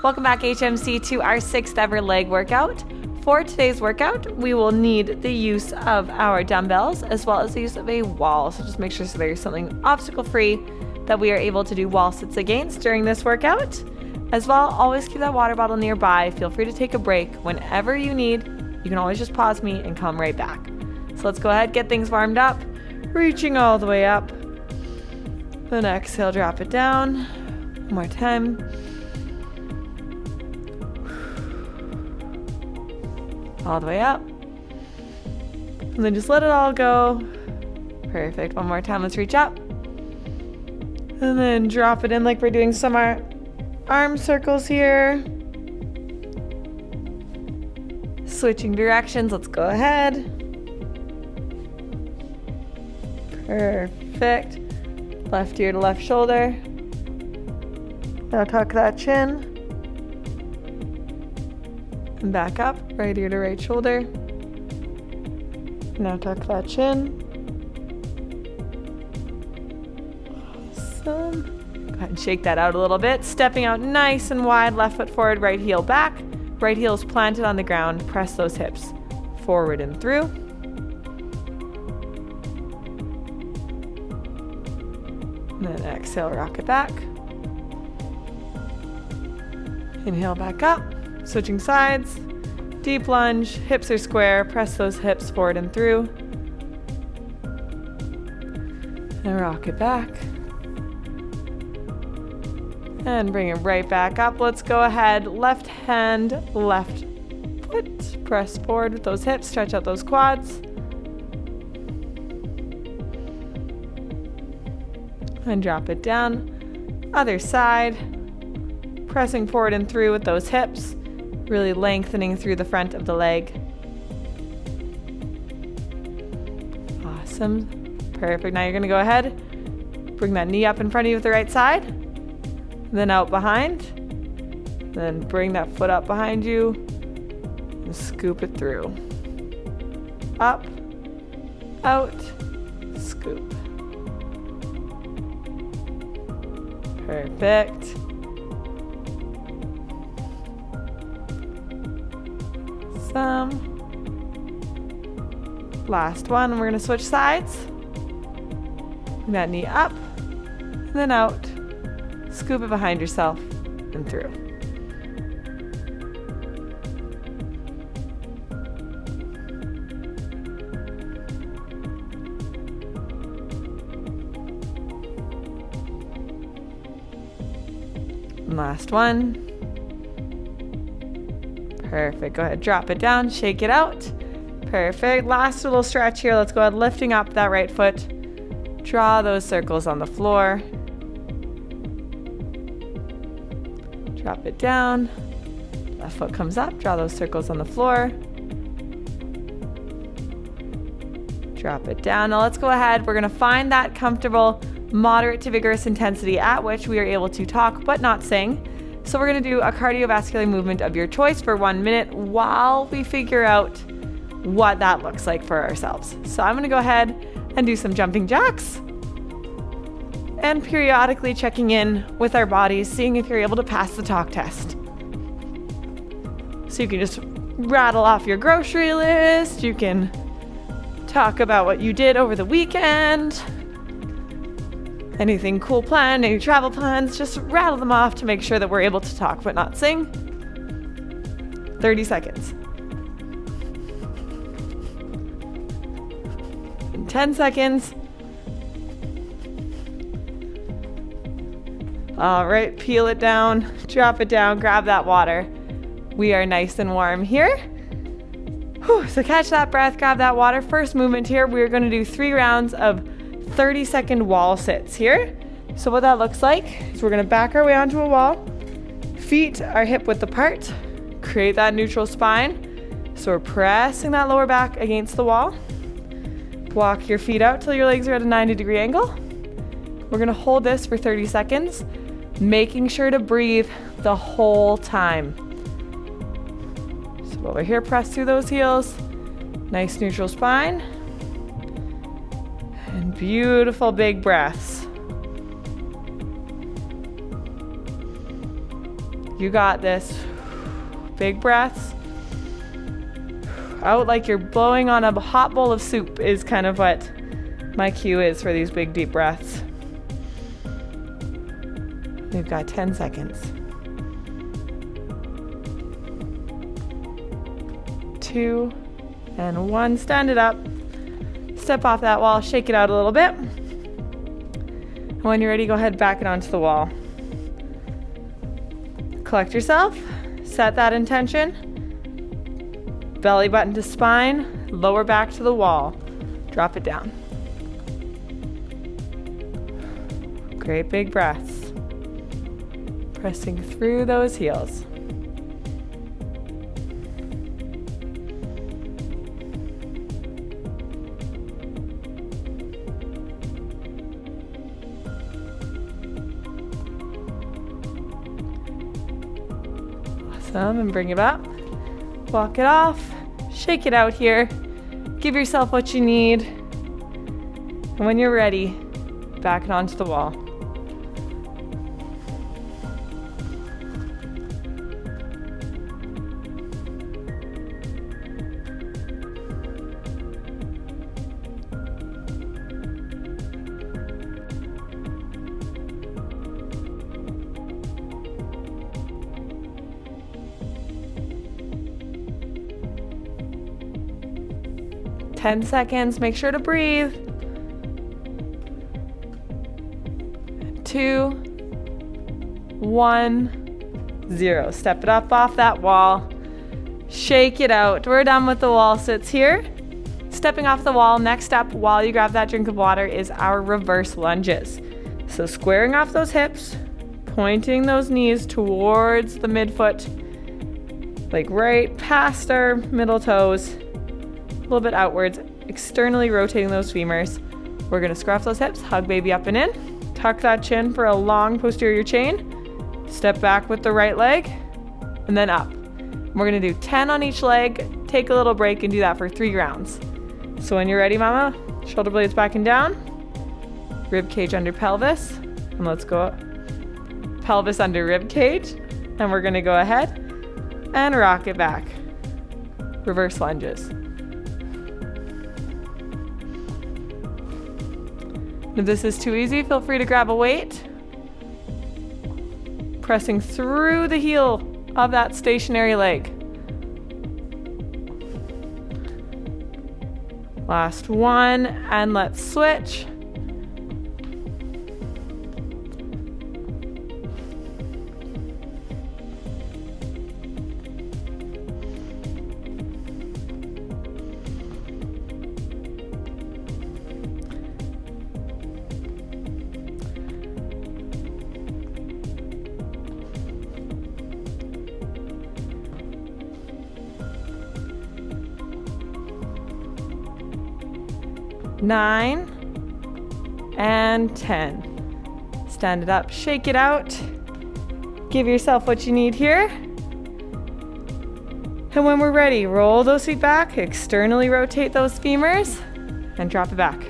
Welcome back, HMC, to our 6th ever leg workout. For today's workout, we will need the use of our dumbbells as well as the use of a wall. So just make sure there's something obstacle-free that we are able to do wall sits against during this workout. As well, always keep that water bottle nearby. Feel free to take a break whenever you need. You can always just pause me and come right back. So let's go ahead, get things warmed up. Reaching all the way up. Then exhale, drop it down. One more time. All the way up. And then just let it all go. Perfect. One more time. Let's reach up. And then drop it in like we're doing some arm circles here. Switching directions. Let's go ahead. Perfect. Left ear to left shoulder. Now tuck that chin. And back up, right ear to right shoulder. Now tuck that chin. Awesome. Go ahead and shake that out a little bit. Stepping out nice and wide, left foot forward, right heel back. Right heel is planted on the ground. Press those hips forward and through. And then exhale, rock it back. Inhale back up. Switching sides, deep lunge, hips are square, press those hips forward and through. And rock it back. And bring it right back up. Let's go ahead, left hand, left foot, press forward with those hips, stretch out those quads. And drop it down. Other side, pressing forward and through with those hips. Really lengthening through the front of the leg. Awesome. Perfect. Now you're going to go ahead, bring that knee up in front of you with the right side, then out behind, then bring that foot up behind you and scoop it through. Up, out, scoop. Perfect. Last one, we're going to switch sides. Bring that knee up, and then out. Scoop it behind yourself and through. And last one. Perfect. Go ahead, drop it down, shake it out. Perfect. Last little stretch here. Let's go ahead, lifting up that right foot. Draw those circles on the floor. Drop it down. Left foot comes up. Draw those circles on the floor. Drop it down. Now let's go ahead. We're going to find that comfortable, moderate to vigorous intensity at which we are able to talk but not sing. So we're going to do a cardiovascular movement of your choice for 1 minute while we figure out what that looks like for ourselves. So I'm going to go ahead and do some jumping jacks and periodically checking in with our bodies, seeing if you're able to pass the talk test. So you can just rattle off your grocery list. You can talk about what you did over the weekend. Anything cool planned, any travel plans, just rattle them off to make sure that we're able to talk but not sing. 30 seconds. And 10 seconds. All right, peel it down, drop it down, grab that water. We are nice and warm here. Whew, so catch that breath, grab that water. First movement here, we're going to do 3 rounds of 30-second wall sits here. So what that looks like is we're going to back our way onto a wall. Feet are hip width apart. Create that neutral spine. So we're pressing that lower back against the wall. Walk your feet out till your legs are at a 90-degree angle. We're going to hold this for 30 seconds, making sure to breathe the whole time. So over here, press through those heels. Nice neutral spine. And Beautiful big breaths. You got this. Big breaths. Out like you're blowing on a hot bowl of soup is kind of what my cue is for these big deep breaths. We've got 10 seconds. 2 and 1. Stand it up. Step off that wall, shake it out a little bit. And when you're ready, go ahead, back it onto the wall. Collect yourself, set that intention. Belly button to spine, lower back to the wall. Drop it down. Great big breaths. Pressing through those heels. Awesome, and bring it up. Walk it off, shake it out here. Give yourself what you need. And when you're ready, back it onto the wall. Ten seconds, make sure to breathe. 2, 1, 0. Step it up off that wall. Shake it out. We're done with the wall sits here. Stepping off the wall, next step while you grab that drink of water is our reverse lunges. So squaring off those hips, pointing those knees towards the midfoot, like right past our middle toes. A little bit outwards, externally rotating those femurs. We're gonna scruff those hips, hug baby up and in, tuck that chin for a long posterior chain, step back with the right leg, and then up. We're gonna do 10 on each leg, take a little break and do that for 3 rounds. So when you're ready, mama, shoulder blades back and down, rib cage under pelvis, and let's go pelvis under rib cage, and we're gonna go ahead and rock it back. Reverse lunges. If this is too easy, feel free to grab a weight. Pressing through the heel of that stationary leg. Last one, and let's switch. Nine and 10. Stand it up, shake it out. Give yourself what you need here. And when we're ready, roll those feet back, externally rotate those femurs, and drop it back.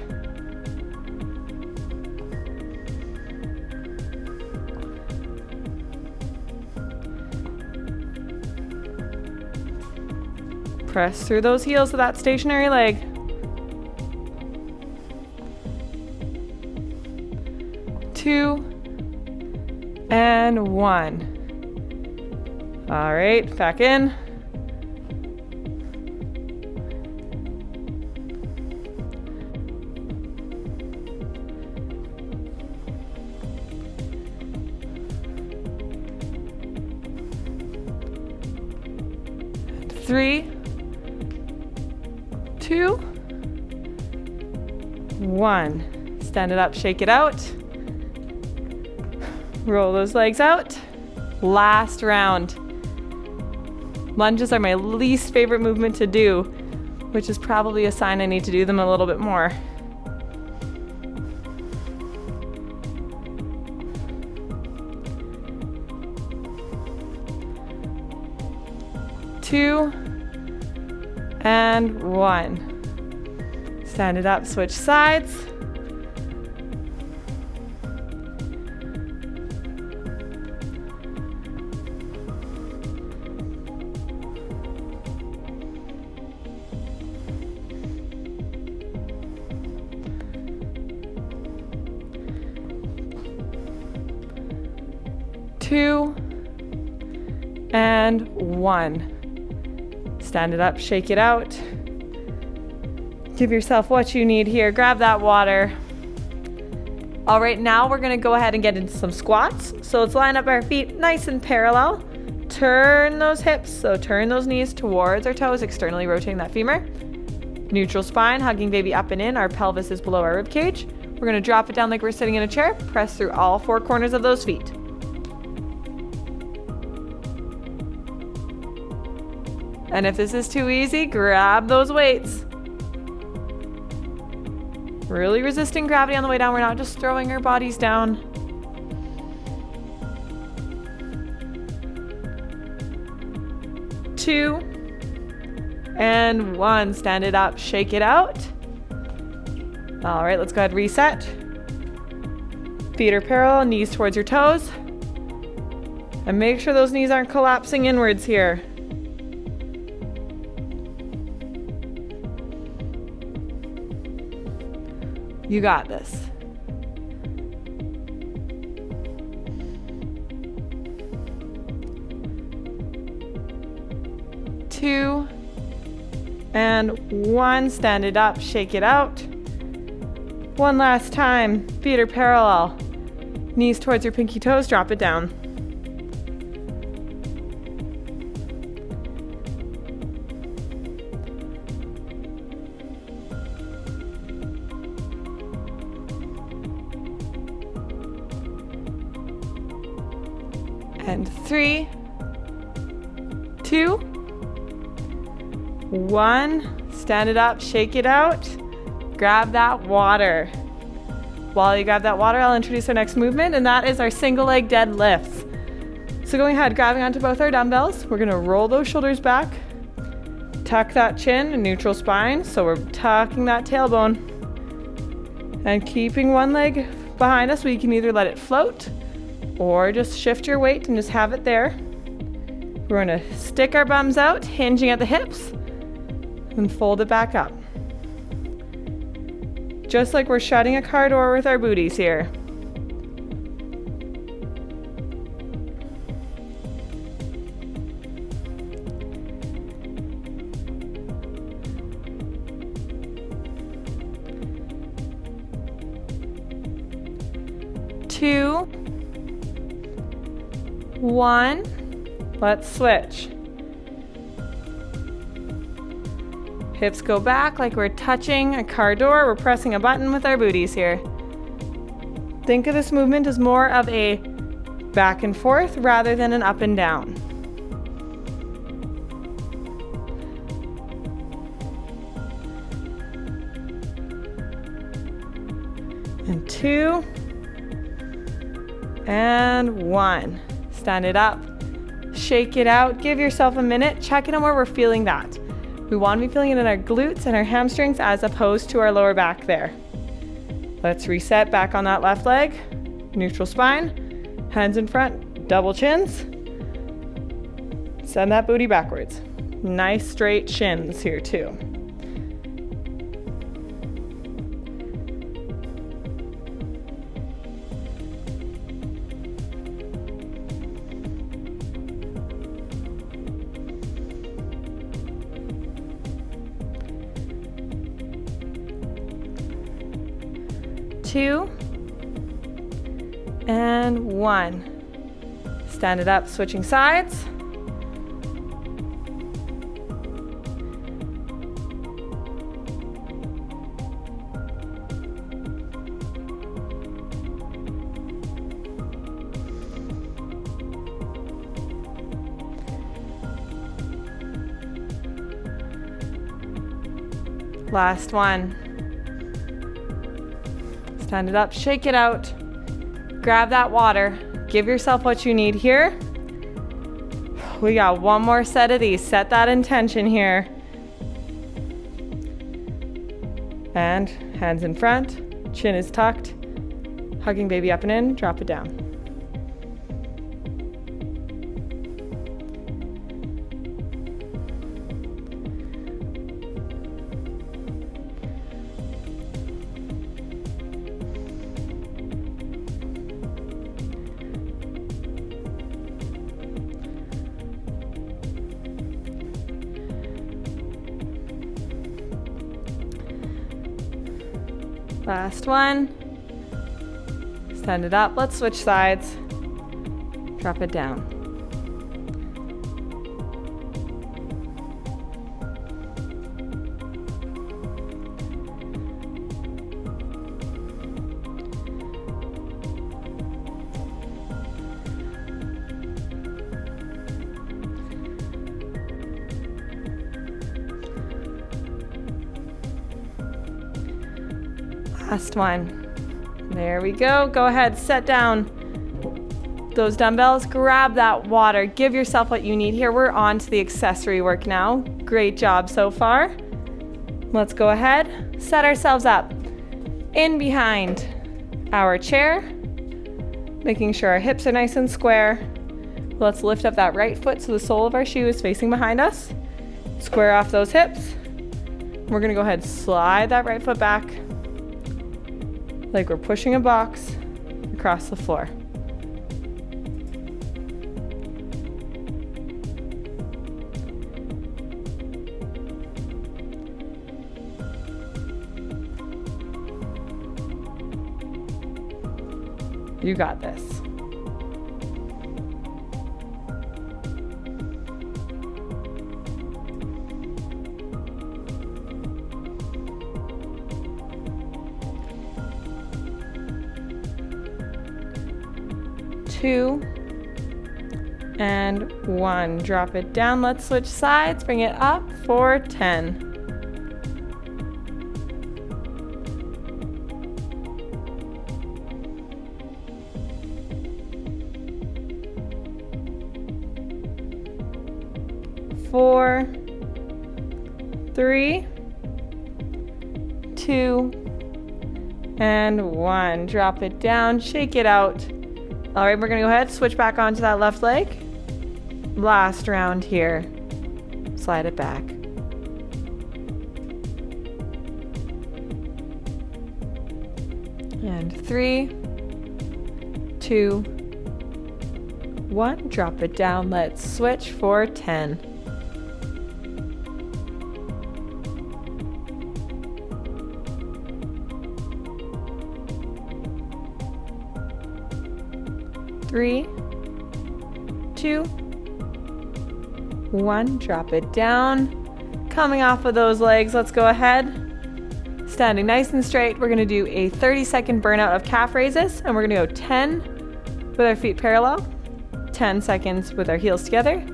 Press through those heels of that stationary leg. 2 and 1. All right, back in. Three, 2, 1. Stand it up, shake it out. Roll those legs out. Last round. Lunges are my least favorite movement to do, which is probably a sign I need to do them a little bit more. Two and 1. Stand it up, switch sides. 2, and 1. Stand it up, shake it out. Give yourself what you need here. Grab that water. All right, now we're gonna go ahead and get into some squats. So let's line up our feet nice and parallel. Turn those hips, so turn those knees towards our toes, externally rotating that femur. Neutral spine, hugging baby up and in. Our pelvis is below our rib cage. We're gonna drop it down like we're sitting in a chair. Press through all 4 corners of those feet. And if this is too easy, grab those weights. Really resisting gravity on the way down. We're not just throwing our bodies down. Two, and 1. Stand it up, shake it out. All right, let's go ahead and reset. Feet are parallel, knees towards your toes. And make sure those knees aren't collapsing inwards here. You got this. Two, and 1. Stand it up, shake it out. One last time. Feet are parallel. Knees towards your pinky toes, drop it down. And 3, 2, 1. Stand it up, shake it out. Grab that water. While you grab that water, I'll introduce our next movement, and that is our single leg deadlifts. So going ahead, grabbing onto both our dumbbells, we're gonna roll those shoulders back, tuck that chin, and neutral spine. So we're tucking that tailbone and keeping one leg behind us. We can either let it float or just shift your weight and just have it there. We're gonna stick our bums out, hinging at the hips, and fold it back up. Just like we're shutting a car door with our booties here. Two, 1, let's switch. Hips go back like we're touching a car door. We're pressing a button with our booties here. Think of this movement as more of a back and forth rather than an up and down. And 2, and 1. Stand it up, shake it out, give yourself a minute, check in on where we're feeling that. We want to be feeling it in our glutes and our hamstrings as opposed to our lower back there. Let's reset back on that left leg. Neutral spine, hands in front, double chins. Send that booty backwards. Nice straight shins here too. Two, and 1. Stand it up, switching sides. Last one. Stand it up, shake it out, grab that water, give yourself what you need here. We got one more set of these. Set that intention here. And hands in front, chin is tucked, hugging baby up and in, drop it down. Last one. Stand it up. Let's switch sides. Drop it down. Last one. There we go. Go ahead, set down those dumbbells, grab that water, give yourself what you need here. We're on to the accessory work now. Great job so far. Let's go ahead, set ourselves up in behind our chair, making sure our hips are nice and square. Let's lift up that right foot so the sole of our shoe is facing behind us. Square off those hips. We're gonna go ahead and slide that right foot back like we're pushing a box across the floor. You got this. Two and one. Drop it down. Let's switch sides. Bring it up for 10. Four, three, two, and one. Drop it down. Shake it out. All right, we're gonna go ahead, switch back onto that left leg. Last round here. Slide it back. And 3, 2, 1. Drop it down. Let's switch for 10. Three, two, one. Drop it down. Coming off of those legs, let's go ahead. Standing nice and straight, we're gonna do a 30-second burnout of calf raises, and we're gonna go 10 with our feet parallel, 10 seconds with our heels together,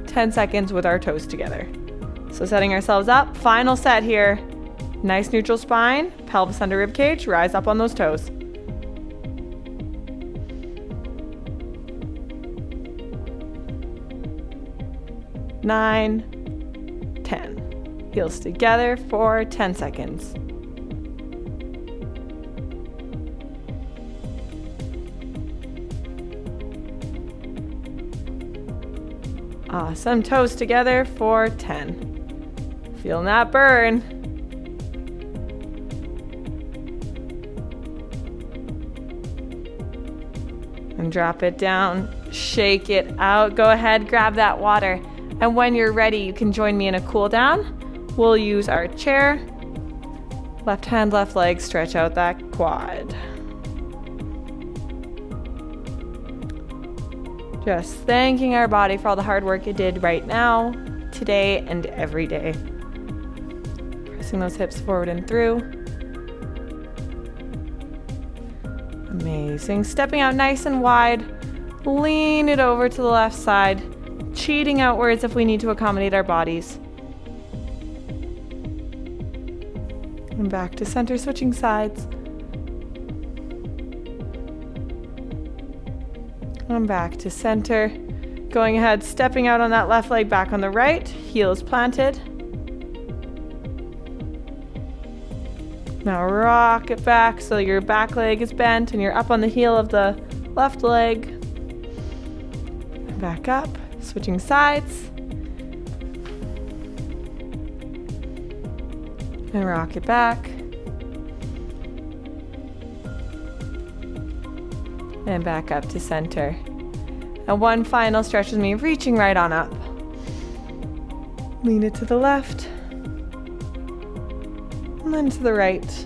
10 seconds with our toes together. So setting ourselves up, final set here. Nice neutral spine, pelvis under rib cage, rise up on those toes. 9, 10. Heels together for 10 seconds. Awesome. Toes together for 10. Feeling that burn. And drop it down. Shake it out. Go ahead, grab that water. And when you're ready, you can join me in a cool down. We'll use our chair. Left hand, left leg, stretch out that quad. Just thanking our body for all the hard work it did right now, today, and every day. Pressing those hips forward and through. Amazing. Stepping out nice and wide. Lean it over to the left side. Cheating outwards if we need to accommodate our bodies. And back to center, switching sides. And back to center. Going ahead, stepping out on that left leg, back on the right. Heels planted. Now rock it back so your back leg is bent and you're up on the heel of the left leg. Back up. Switching sides. And rock it back. And back up to center. And one final stretch with me, reaching right on up. Lean it to the left. And then to the right.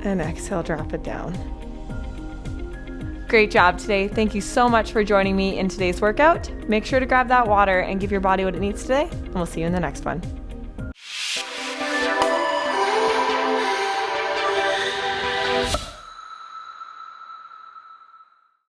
And exhale, drop it down. Great job today. Thank you so much for joining me in today's workout. Make sure to grab that water and give your body what it needs today, and we'll see you in the next one.